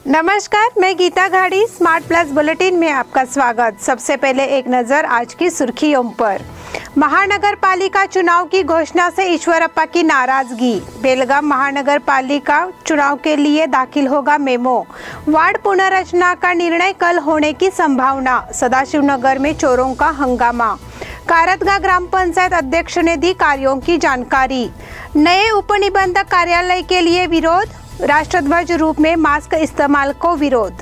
नमस्कार, मैं Gita घाड़ी। Smart plus bulletin में आपका स्वागत। सबसे पहले एक नजर आज की सुर्खियों पर। महानगर पालिका चुनाव की घोषणा से ईश्वरप्पा की नाराजगी। बेलगाम महानगर पालिका चुनाव के लिए दाखिल होगा मेमो। वार्ड पुनर्रचना का निर्णय कल होने की संभावना। सदाशिवनगर में चोरों का हंगामा। कारतगा ग्राम पंचायत अध्यक्ष ने दी कार्यों की जानकारी। नए उपनिबंधक कार्यालय के लिए विरोध। राष्ट्रध्वज रूप में मास्क इस्तेमाल को विरोध।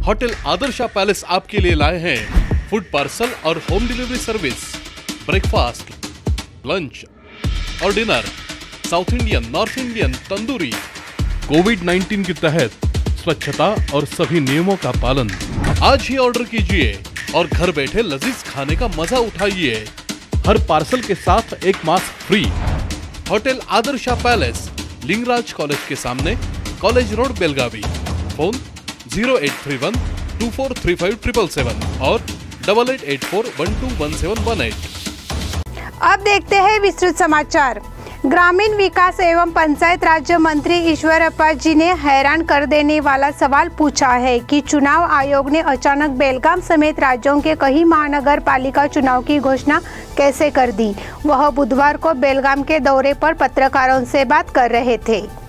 होटल आदर्शा पैलेस आपके लिए लाए हैं फूड पार्सल और home delivery service, breakfast, lunch और dinner, south Indian, north Indian, tandoori. कोविड-19 के तहत स्वच्छता और सभी नियमों का पालन। आज ही ऑर्डर कीजिए और घर बैठे लजीज खाने का मजा उठाइए। हर पार्सल के साथ एक mask free. Hotel Adarsha palace, Lingaraj college के सामने, कॉलेज रोड, बेलगावी। फोन 0831 2435 777 और 8884121718। अब देखते हैं विस्तृत समाचार। ग्रामीण विकास एवं पंचायत राज्य मंत्री ईश्वरप्पा जी ने हैरान कर देने वाला सवाल पूछा है कि चुनाव आयोग ने अचानक बेलगाम समेत राज्यों के कई महानगर पालिका चुनाव की घोषणा कैसे कर दी। वह बुधवार को बेलगाम के दौरे पर पत्रकारों से बात कर रहे थे।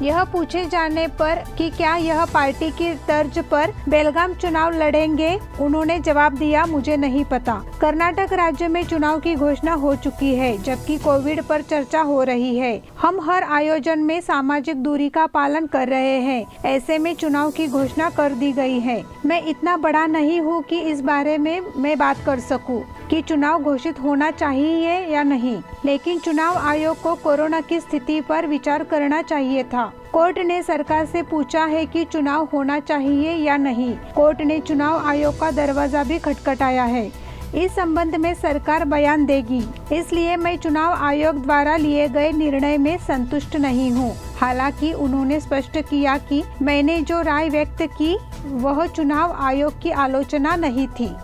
यह पूछे जाने पर कि क्या यह पार्टी की तर्ज पर बेलगाम चुनाव लड़ेंगे, उन्होंने जवाब दिया, मुझे नहीं पता। कर्नाटक राज्य में चुनाव की घोषणा हो चुकी है, जबकि कोविड पर चर्चा हो रही है। हम हर आयोजन में सामाजिक दूरी का पालन कर रहे हैं। ऐसे में चुनाव की घोषणा कर दी गई है। मैं इतना बड़ा नहीं हूँ कि इस बारे में मैं बात कर सकूँ कि चुनाव घोषित होना चाहिए या नहीं, लेकिन चुनाव आयोग को कोरोना की स्थिति पर विचार करना चाहिए था। कोर्ट ने सरकार से पूछा है कि चुनाव होना चाहिए या नहीं। कोर्ट ने चुनाव आयोग का दरवाजा भी खटखटाया है। इस संबंध में सरकार बयान देगी, इसलिए मैं चुनाव आयोग द्वारा लिए गए निर्णय में संतुष्ट नहीं हूँ। हालांकि उन्होंने स्पष्ट किया कि मैंने जो राय व्यक्त की वह चुनाव आयोग की आलोचना नहीं थी।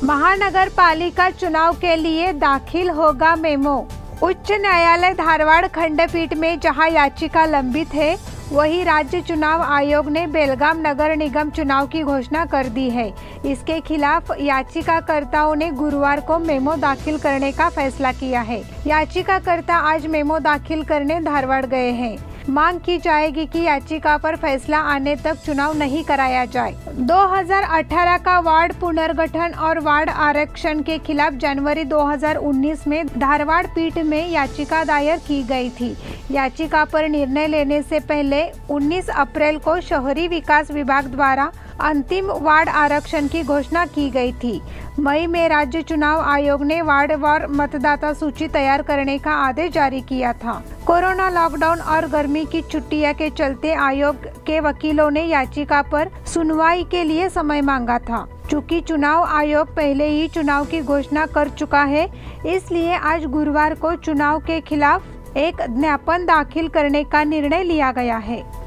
महानगर पालिका चुनाव के लिए दाखिल होगा मेमो। उच्च न्यायालय धारवाड़ खंडपीठ में जहां याचिका लंबित है, वहीं राज्य चुनाव आयोग ने बेलगाम नगर निगम चुनाव की घोषणा कर दी है। इसके खिलाफ याचिकाकर्ताओं ने गुरुवार को मेमो दाखिल करने का फैसला किया है। याचिकाकर्ता आज मेमो दाखिल करने धारवाड़ गए हैं। मांग की जाएगी कि याचिका पर फैसला आने तक चुनाव नहीं कराया जाए। 2018 का वार्ड पुनर्गठन और वार्ड आरक्षण के खिलाफ जनवरी 2019 में धारवाड़ पीठ में याचिका दायर की गई थी। याचिका पर निर्णय लेने से पहले 19 अप्रैल को शहरी विकास विभाग द्वारा अंतिम वार्ड आरक्षण की घोषणा की गई थी। मई में राज्य चुनाव आयोग ने वार्डवार मतदाता सूची तैयार करने का आदेश जारी किया था। कोरोना लॉकडाउन और गर्मी की छुट्टियां के चलते आयोग के वकीलों ने याचिका पर सुनवाई के लिए समय मांगा था। चूंकि चुनाव आयोग पहले ही चुनाव की घोषणा कर चुका है, इसलिए आज गुरुवार को चुनाव के खिलाफ एक ज्ञापन दाखिल करने का निर्णय लिया गया है।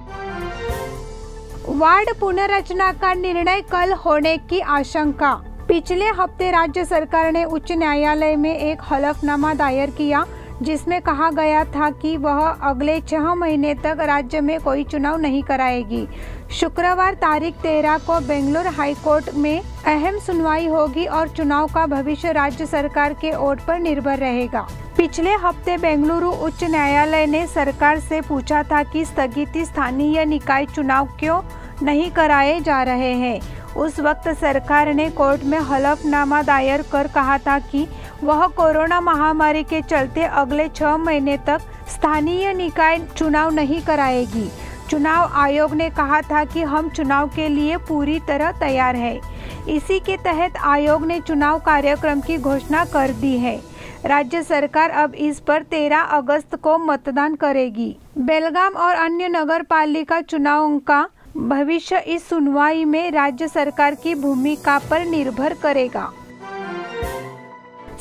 वार्ड पुनर्रचना का निर्णय कल होने की आशंका। पिछले हफ्ते राज्य सरकार ने उच्च न्यायालय में एक हलफनामा दायर किया, जिसमें कहा गया था कि वह अगले 6 महीने तक राज्य में कोई चुनाव नहीं कराएगी। शुक्रवार तारीख 13 को बेंगलुरु हाई कोर्ट में अहम सुनवाई होगी और चुनाव का भविष्य राज्य सरकार के वोट पर निर्भर रहेगा। पिछले हफ्ते बेंगलुरु उच्च न्यायालय ने सरकार से पूछा था कि स्थगित स्थानीय निकाय चुनाव क्यों नहीं कराए जा रहे हैं। उस वक्त सरकार ने कोर्ट में हलफनामा दायर कर कहा था कि वह कोरोना महामारी के चलते अगले 6 महीने तक स्थानीय निकाय चुनाव नहीं कराएगी। चुनाव आयोग ने कहा था कि हम चुनाव के लिए पूरी तरह तैयार हैं। इसी के तहत आयोग ने चुनाव कार्यक्रम की घोषणा कर दी है। राज्य सरकार अब इस पर 13 अगस्त को मतदान करेगी। बेलगाम और अन्य नगर पालिका चुनावों का भविष्य इस सुनवाई में राज्य सरकार की भूमिका पर निर्भर करेगा।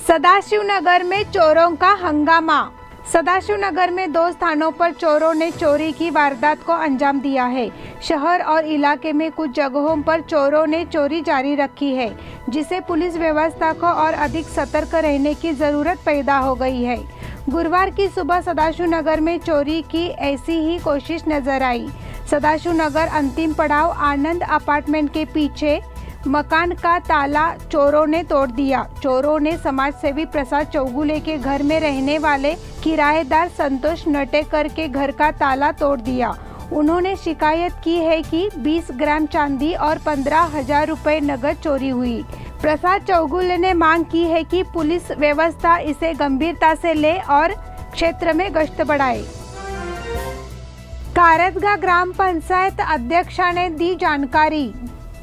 सदाशिवनगर में चोरों का हंगामा। सदाशिवनगर में 2 स्थानों पर चोरों ने चोरी की वारदात को अंजाम दिया है। शहर और इलाके में कुछ जगहों पर चोरों ने चोरी जारी रखी है, जिसे पुलिस व्यवस्था को और अधिक सतर्क रहने की जरूरत पैदा हो गई है। गुरुवार की सुबह सदाशिवनगर में चोरी की ऐसी ही कोशिश नजर आई। सदाशिवनगर अंतिम पड़ाव आनंद अपार्टमेंट के पीछे मकान का ताला चोरों ने तोड़ दिया। चोरों ने समाजसेवी प्रसाद चौगुले के घर में रहने वाले किराएदार संतोष नटेकर के घर का ताला तोड़ दिया। उन्होंने शिकायत की है कि 20 ग्राम चांदी और 15,000 रुपए नगद चोरी हुई। प्रसाद चौगुले ने मांग की है कि पुलिस व्यवस्था इसे गंभीरता से ले और क्षेत्र में गश्त बढ़ाए। कारदगा ग्राम पंचायत अध्यक्षा ने दी जानकारी।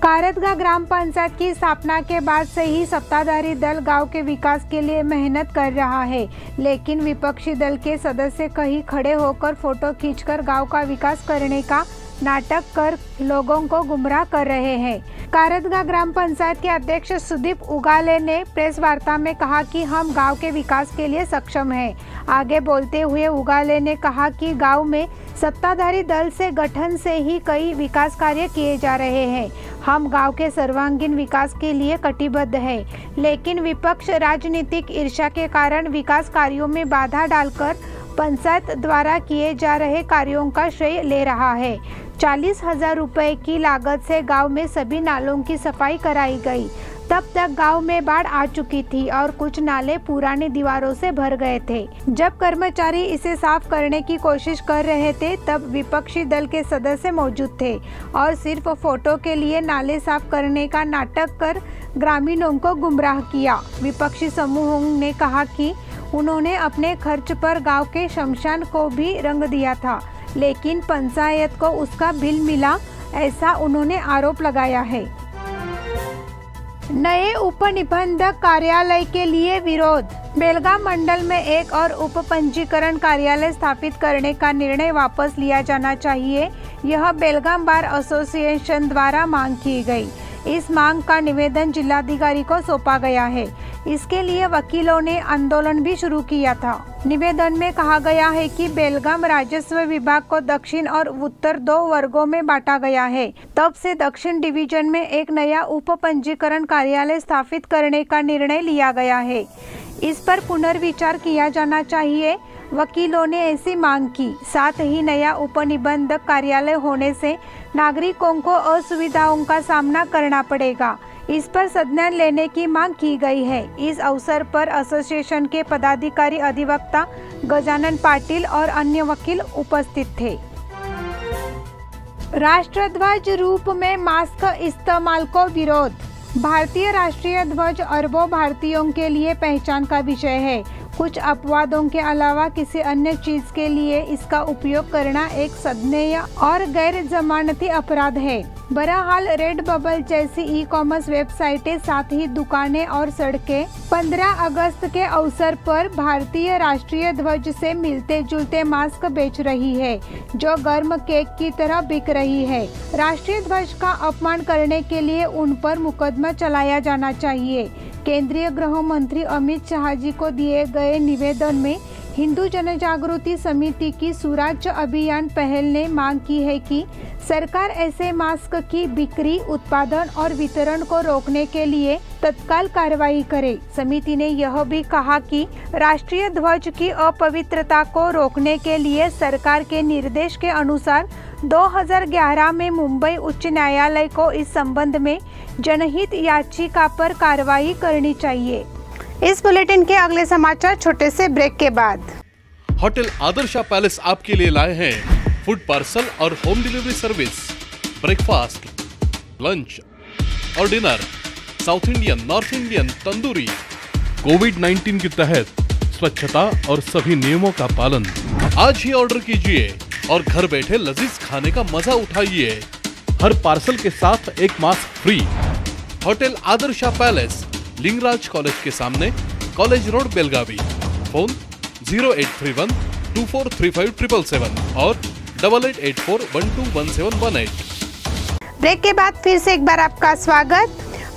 कारदगा ग्राम पंचायत की स्थापना के बाद से ही सत्ताधारी दल गांव के विकास के लिए मेहनत कर रहा है, लेकिन विपक्षी दल के सदस्य कहीं खड़े होकर फोटो खींचकर गांव का विकास करने का नाटक कर लोगों को गुमराह कर रहे हैं। कारदगा ग्राम पंचायत के अध्यक्ष सुदीप उगाले ने प्रेस वार्ता में कहा कि हम गांव के विकास के लिए सक्षम हैं। आगे बोलते हुए उगाले ने कहा कि गांव में सत्ताधारी दल से गठन से ही कई विकास कार्य किए जा रहे हैं। हम गांव के सर्वांगीण विकास के लिए कटिबद्ध हैं, लेकिन विपक्ष राजनीतिक ईर्ष्या के कारण विकास कार्यों में बाधा डालकर पंचायत द्वारा किए जा रहे कार्यों का श्रेय ले रहा है। 40,000 रुपए की लागत से गांव में सभी नालों की सफाई कराई गई। तब तक गांव में बाढ़ आ चुकी थी और कुछ नाले पुरानी दीवारों से भर गए थे। जब कर्मचारी इसे साफ करने की कोशिश कर रहे थे, तब विपक्षी दल के सदस्य मौजूद थे और सिर्फ फोटो के लिए नाले साफ करने का नाटक कर ग्रामीणों को गुमराह किया। विपक्षी समूहों ने कहा कि उन्होंने अपने खर्च पर गांव के शमशान को भी रंग दिया था, लेकिन पंचायत को उसका बिल मिला, ऐसा उन्होंने आरोप लगाया है। नए उप निबंधक कार्यालय के लिए विरोध। बेलगाम मंडल में एक और उप पंजीकरण कार्यालय स्थापित करने का निर्णय वापस लिया जाना चाहिए। यह बेलगाम बार एसोसिएशन द्वारा मांग की गई। इस मांग का निवेदन जिलाधिकारी को सौंपा गया है। इसके लिए वकीलों ने आंदोलन भी शुरू किया था। निवेदन में कहा गया है कि बेलगाम राजस्व विभाग को दक्षिण और उत्तर 2 वर्गों में बांटा गया है। तब से दक्षिण डिवीजन में एक नया उप पंजीकरण कार्यालय स्थापित करने का निर्णय लिया गया है। इस पर पुनर्विचार किया जाना चाहिए। वकीलों ने ऐसी मांग की। साथ ही नया उपनिबंधक कार्यालय होने से नागरिकों को असुविधाओं का सामना करना पड़ेगा। इस पर संज्ञान लेने की मांग की गई है। इस अवसर पर एसोसिएशन के पदाधिकारी, अधिवक्ता गजानन पाटिल और अन्य वकील उपस्थित थे। राष्ट्रध्वज रूप में मास्क इस्तेमाल को विरोध। भारतीय राष्ट्रीय ध्वज अरबों भारतीयों के लिए पहचान का विषय है। कुछ अपवादों के अलावा किसी अन्य चीज के लिए इसका उपयोग करना एक संज्ञेय और गैर जमानती अपराध है। बहरहाल रेड बबल जैसी ई-कॉमर्स वेबसाइटें, साथ ही दुकानें और सड़कें 15 अगस्त के अवसर पर भारतीय राष्ट्रीय ध्वज से मिलते जुलते मास्क बेच रही है, जो गर्म केक की तरह बिक रही है। राष्ट्रीय ध्वज का अपमान करने के लिए उन पर मुकदमा चलाया जाना चाहिए। केंद्रीय गृह मंत्री अमित शाह जी को दिए गए निवेदन में हिंदू जनजागृति समिति की सुराज्य अभियान पहल ने मांग की है कि सरकार ऐसे मास्क की बिक्री, उत्पादन और वितरण को रोकने के लिए तत्काल कार्रवाई करे। समिति ने यह भी कहा कि राष्ट्रीय ध्वज की अपवित्रता को रोकने के लिए सरकार के निर्देश के अनुसार 2011 में मुंबई उच्च न्यायालय को इस संबंध में जनहित याचिका पर कार्रवाई करनी चाहिए। इस बुलेटिन के अगले समाचार छोटे से ब्रेक के बाद। होटल आदर्शा पैलेस आपके लिए लाए हैं फूड पार्सल और home delivery service, breakfast, lunch और dinner, south Indian, north Indian, tandoori. कोविड-19 के तहत स्वच्छता और सभी नियमों का पालन। आज ही ऑर्डर कीजिए और घर बैठे लजीज खाने का मजा उठाइए। हर पार्सल के साथ एक mask free. Hotel Adarsha palace, Lingaraj college के सामने, कॉलेज रोड बेलगावी। फोन 0831243577 और 8884121718। ब्रेक के बाद फिर से एक बार आपका स्वागत।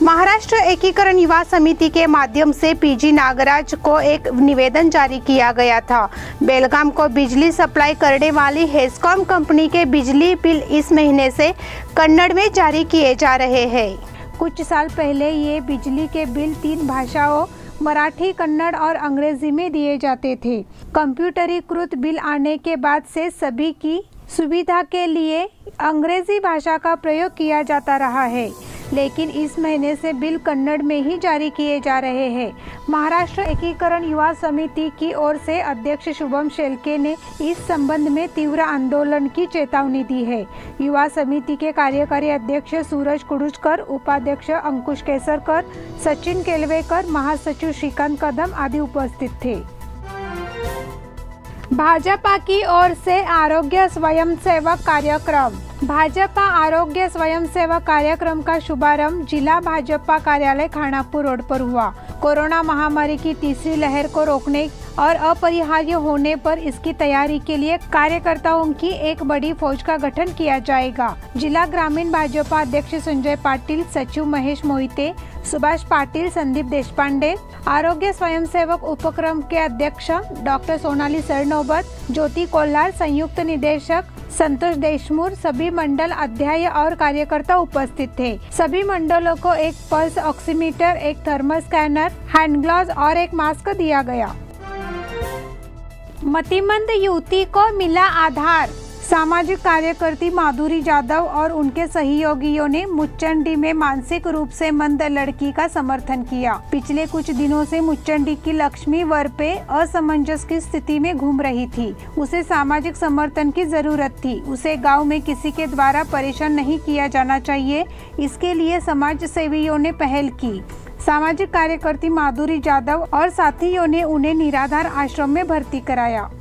महाराष्ट्र एकीकरण युवा समिति के माध्यम से पीजी नागराज को एक निवेदन जारी किया गया था। बेलगाम को बिजली सप्लाई करने वाली हेस्कॉम कंपनी के बिजली बिल इस महीने से कन्नड़ में जारी किए जा रहे हैं। कुछ साल पहले ये बिजली के बिल 3 भाषाओं मराठी, कन्नड़ और अंग्रेजी में दिए जाते थे। कंप्यूटरीकृत बिल आने के बाद से सभी की सुविधा के लिए अंग्रेजी भाषा का प्रयोग किया जाता रहा है, लेकिन इस महीने से बिल कन्नड़ में ही जारी किए जा रहे हैं। महाराष्ट्र एकीकरण युवा समिति की ओर से अध्यक्ष शुभम शेलके ने इस संबंध में तीव्र आंदोलन की चेतावनी दी है। युवा समिति के कार्यकारी अध्यक्ष सूरज कुडुचकर, उपाध्यक्ष अंकुश केसरकर, सचिन केलवेकर, महासचिव श्रीकांत कदम आदि उपस्थित थे। भाजपा की ओर से आरोग्य स्वयंसेवक कार्यक्रम। भाजपा आरोग्य स्वयंसेवक कार्यक्रम का शुभारंभ जिला भाजपा कार्यालय खानापुर रोड पर हुआ। कोरोना महामारी की तीसरी लहर को रोकने और अपरिहार्य होने पर इसकी तैयारी के लिए कार्यकर्ताओं की एक बड़ी फौज का गठन किया जाएगा। जिला ग्रामीण भाजपा अध्यक्ष संजय पाटिल, सचिव महेश मोहिते, सुभाष पाटिल, संदीप देशपांडे, आरोग्य स्वयंसेवक उपक्रम के अध्यक्ष डॉक्टर सोनाली सरनोबत, ज्योति कोल्हार, संयुक्त निदेशक संतोष देशमुख, सभी मंडल अध्यक्ष और कार्यकर्ता उपस्थित थे। सभी मंडलों को एक पल्स ऑक्सीमीटर, एक थर्मल स्कैनर, हैंड ग्लव्स और एक मास्क दिया गया। मतिमंद युवती को मिला आधार। सामाजिक कार्यकर्ती माधुरी जाधव और उनके सहयोगियों ने मुच्चंडी में मानसिक रूप से मंद लड़की का समर्थन किया। पिछले कुछ दिनों से मुच्चंडी की लक्ष्मी वर पे असमंजस की स्थिति में घूम रही थी। उसे सामाजिक समर्थन की जरूरत थी। उसे गांव में किसी के द्वारा परेशान नहीं किया जाना चाहिए। इसके लिए समाज सेवियों ने पहल की। सामाजिक कार्यकर्ती माधुरी जाधव और साथियों ने उन्हें निराधार आश्रम में भर्ती कराया।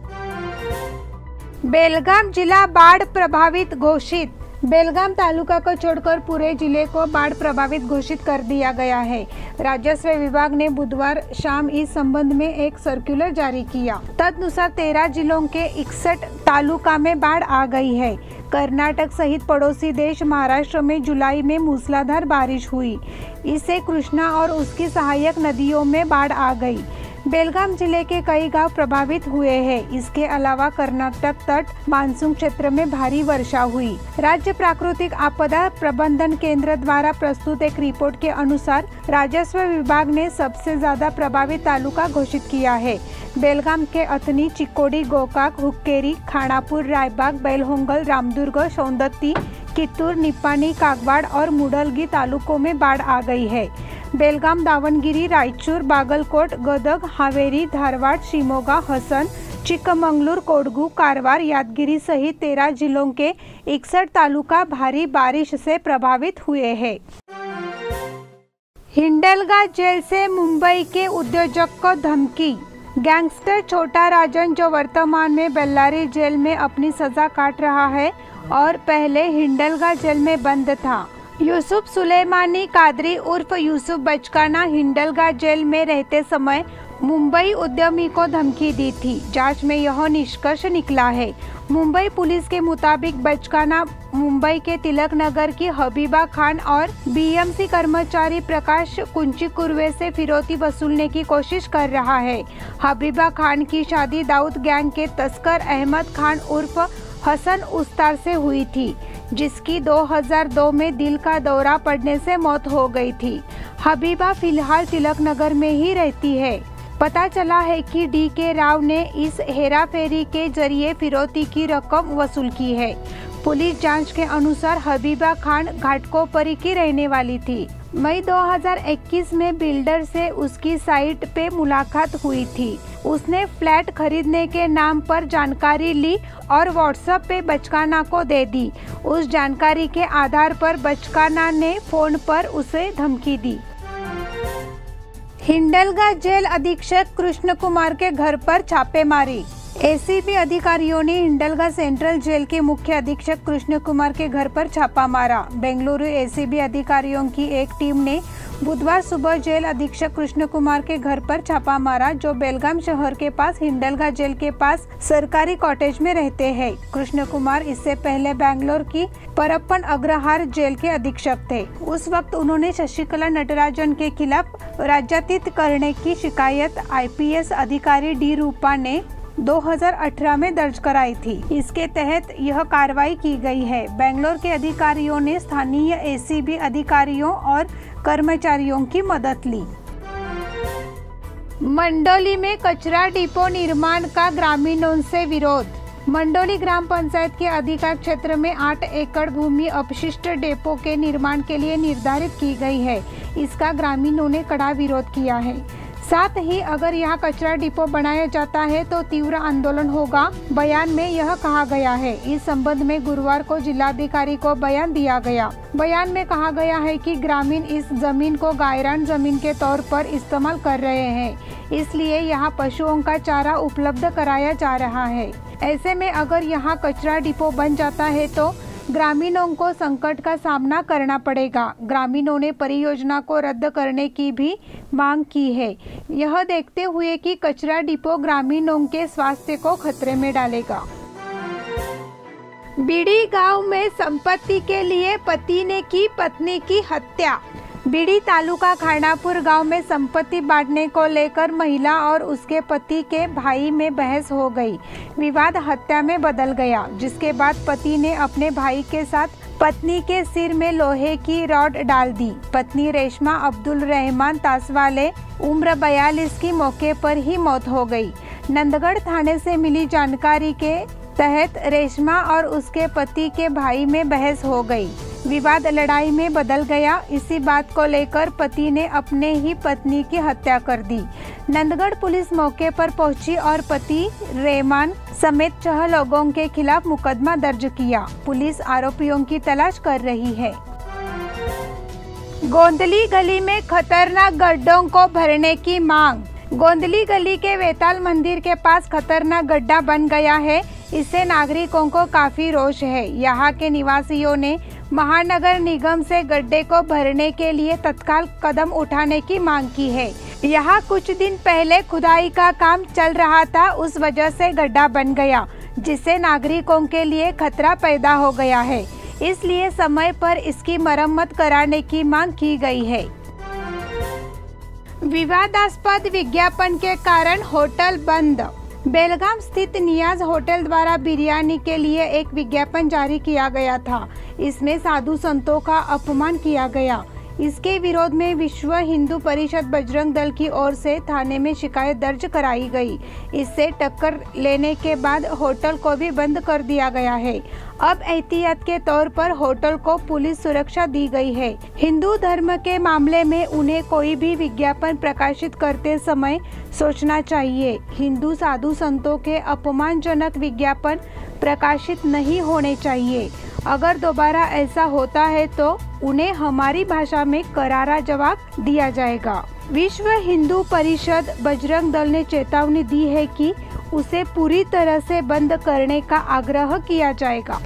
बेलगाम जिला बाढ़ प्रभावित घोषित। बेलगाम तालुका को छोड़कर पूरे जिले को बाढ़ प्रभावित घोषित कर दिया गया है। राजस्व विभाग ने बुधवार शाम इस संबंध में एक सर्कुलर जारी किया। तदनुसार 13 जिलों के 61 तालुका में बाढ़ आ गई है। कर्नाटक सहित पड़ोसी देश महाराष्ट्र में जुलाई में मूसलाधार बारिश हुई। इससे कृष्णा और उसकी सहायक नदियों में बाढ़ आ गई। बेलगाम जिले के कई गांव प्रभावित हुए हैं। इसके अलावा कर्नाटक तट मानसून क्षेत्र में भारी वर्षा हुई। राज्य प्राकृतिक आपदा प्रबंधन केंद्र द्वारा प्रस्तुत एक रिपोर्ट के अनुसार राजस्व विभाग ने सबसे ज्यादा प्रभावित तालुका घोषित किया है। बेलगाम के अथनी, चिकोडी, गोकाक, हुक्केरी, खानापुर, रायबाग, बेलहोंगल, रामदुर्ग, सौंदत्ती, कित्तूर, निपानी, कागवाड़ और मुडलगी तालुकों में बाढ़ आ गई है। बेलगाम, दावणगिरी, रायचूर, बागलकोट, गदग, हावेरी, धारवाड़, शिमोगा, हसन, चिक्कमंगलूर, कोडगू, कारवार, यादगिरी सहित 13 जिलों के 61 तालुका भारी बारिश से प्रभावित हुए हैं। हिंडलगा जेल से मुंबई के उद्योजक को धमकी। गैंगस्टर छोटा राजन, जो वर्तमान में बेल्लारी जेल में अपनी सजा काट रहा है और पहले हिंडलगा जेल में बंद था, यूसुफ सुलेमानी कादरी उर्फ यूसुफ बचकाना हिंडलगा जेल में रहते समय मुंबई उद्यमी को धमकी दी थी। जांच में यह निष्कर्ष निकला है। मुंबई पुलिस के मुताबिक बचकाना मुंबई के तिलक नगर की हबीबा खान और बीएमसी कर्मचारी प्रकाश कुंची-कुर्वे से फिरौती वसूलने की कोशिश कर रहा है। हबीबा खान की शादी दाऊद गैंग के तस्कर अहमद खान उर्फ हसन उस्तार से हुई थी, जिसकी 2002 में दिल का दौरा पड़ने से मौत हो गई थी। हबीबा फिलहाल तिलक नगर में ही रहती है। पता चला है कि DK राव ने इस हेराफेरी के जरिए फिरौती की रकम वसूल की है। पुलिस जांच के अनुसार हबीबा खान घाटकोपरी की रहने वाली थी। मई 2021 में बिल्डर से उसकी साइट पे मुलाकात हुई थी। उसने फ्लैट खरीदने के नाम पर जानकारी ली और व्हाट्सएप पे बचकाना को दे दी। उस जानकारी के आधार पर बचकाना ने फोन पर उसे धमकी दी। हिंडलगा जेल अधीक्षक कृष्ण कुमार के घर पर छापेमारी। एसीबी अधिकारियों ने हिंडलगा सेंट्रल जेल के मुख्य अधीक्षक कृष्ण कुमार के घर पर छापा मारा। बेंगलुरु एसीबी अधिकारियों की एक टीम ने बुधवार सुबह जेल अधीक्षक कृष्ण कुमार के घर पर छापा मारा, जो बेलगाम शहर के पास हिंडलगा जेल के पास सरकारी कॉटेज में रहते हैं। कृष्ण कुमार इससे पहले बेंगलोर की परप्पन अग्रहार जेल के अधीक्षक थे। उस वक्त उन्होंने शशिकला नटराजन के खिलाफ राज्यातीत करने की शिकायत IPS अधिकारी डी रूपा ने 2018 में दर्ज कराई थी। इसके तहत यह कार्रवाई की गई है। बेंगलोर के अधिकारियों ने स्थानीय ACB अधिकारियों और कर्मचारियों की मदद ली। मंडोली में कचरा डिपो निर्माण का ग्रामीणों से विरोध। मंडोली ग्राम पंचायत के अधिकार क्षेत्र में 8 एकड़ भूमि अपशिष्ट डिपो के निर्माण के लिए निर्धारित की गई है। इसका ग्रामीणों ने कड़ा विरोध किया है। साथ ही अगर यहाँ कचरा डिपो बनाया जाता है तो तीव्र आंदोलन होगा, बयान में यह कहा गया है। इस संबंध में गुरुवार को जिलाधिकारी को बयान दिया गया। बयान में कहा गया है कि ग्रामीण इस जमीन को गायरान जमीन के तौर पर इस्तेमाल कर रहे हैं, इसलिए यहाँ पशुओं का चारा उपलब्ध कराया जा रहा है। ऐसे में अगर यहाँ कचरा डिपो बन जाता है तो ग्रामीणों को संकट का सामना करना पड़ेगा। ग्रामीणों ने परियोजना को रद्द करने की भी मांग की है, यह देखते हुए कि कचरा डिपो ग्रामीणों के स्वास्थ्य को खतरे में डालेगा। बीड़ी गांव में संपत्ति के लिए पति ने की पत्नी की हत्या। बीड़ी तालुका खानापुर गांव में संपत्ति बांटने को लेकर महिला और उसके पति के भाई में बहस हो गई। विवाद हत्या में बदल गया, जिसके बाद पति ने अपने भाई के साथ पत्नी के सिर में लोहे की रॉड डाल दी। पत्नी रेशमा अब्दुल रहमान तासवाले उम्र 42 की मौके पर ही मौत हो गई। नंदगढ़ थाने से मिली जानकारी के तहत रेशमा और उसके पति के भाई में बहस हो गई। विवाद लड़ाई में बदल गया। इसी बात को लेकर पति ने अपने ही पत्नी की हत्या कर दी। नंदगढ़ पुलिस मौके पर पहुंची और पति रहमान समेत 6 लोगों के खिलाफ मुकदमा दर्ज किया। पुलिस आरोपियों की तलाश कर रही है। गोंदली गली में खतरनाक गड्ढों को भरने की मांग। गोंदली गली के वेताल मंदिर के पास खतरनाक गड्ढा बन गया है। इससे नागरिकों को काफी रोष है। यहाँ के निवासियों ने महानगर निगम से गड्ढे को भरने के लिए तत्काल कदम उठाने की मांग की है। यहाँ कुछ दिन पहले खुदाई का काम चल रहा था, उस वजह से गड्ढा बन गया, जिससे नागरिकों के लिए खतरा पैदा हो गया है। इसलिए समय पर इसकी मरम्मत कराने की मांग की गई है। विवादास्पद विज्ञापन के कारण होटल बंद। बेलगाम स्थित नियाज होटल द्वारा बिरयानी के लिए एक विज्ञापन जारी किया गया था। इसमें साधु संतों का अपमान किया गया। इसके विरोध में विश्व हिंदू परिषद बजरंग दल की ओर से थाने में शिकायत दर्ज कराई गई। इससे टक्कर लेने के बाद होटल को भी बंद कर दिया गया है। अब एहतियात के तौर पर होटल को पुलिस सुरक्षा दी गई है। हिंदू धर्म के मामले में उन्हें कोई भी विज्ञापन प्रकाशित करते समय सोचना चाहिए। हिंदू साधु संतों के अपमानजनक विज्ञापन प्रकाशित नहीं होने चाहिए। अगर दोबारा ऐसा होता है तो उन्हें हमारी भाषा में करारा जवाब दिया जाएगा। विश्व हिंदू परिषद बजरंग दल ने चेतावनी दी है कि उसे पूरी तरह से बंद करने का आग्रह किया जाएगा।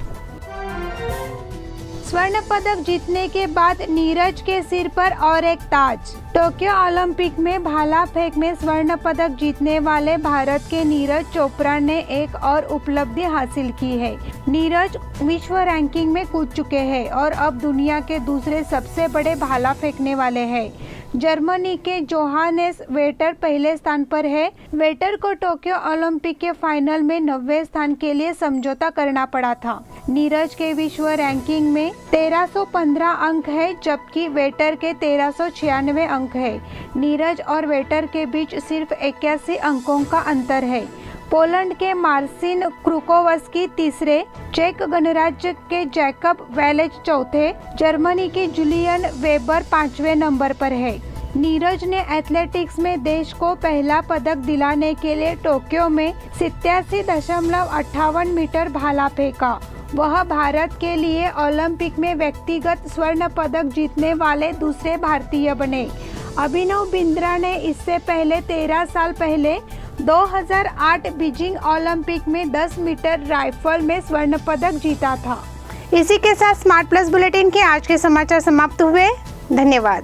स्वर्ण पदक जीतने के बाद नीरज के सिर पर और एक ताज। टोक्यो ओलंपिक में भाला फेंक में स्वर्ण पदक जीतने वाले भारत के नीरज चोपड़ा ने एक और उपलब्धि हासिल की है। नीरज विश्व रैंकिंग में कूद चुके हैं और अब दुनिया के दूसरे सबसे बड़े भाला फेंकने वाले हैं। जर्मनी के जोहानेस वेटर पहले स्थान पर है। वेटर को टोक्यो ओलंपिक के फाइनल में 90वें स्थान के लिए समझौता करना पड़ा था। नीरज के विश्व रैंकिंग में 1315 अंक है, जबकि वेटर के 1396 अंक है। नीरज और वेटर के बीच सिर्फ 81 अंकों का अंतर है। पोलैंड के मार्सिन क्रुकोवस्की तीसरे, चेक गणराज्य के जैकब वेलेज चौथे, जर्मनी के जूलियन वेबर 5वें नंबर पर है। नीरज ने एथलेटिक्स में देश को पहला पदक दिलाने के लिए टोक्यो में 87.58 मीटर भाला फेंका। वह भारत के लिए ओलंपिक में व्यक्तिगत स्वर्ण पदक जीतने वाले दूसरे भारतीय बने। अभिनव बिंद्रा ने इससे पहले 13 साल पहले 2008 बीजिंग ओलंपिक में 10 मीटर राइफल में स्वर्ण पदक जीता था। इसी के साथ स्मार्ट प्लस बुलेटिन के आज के समाचार समाप्त हुए। धन्यवाद।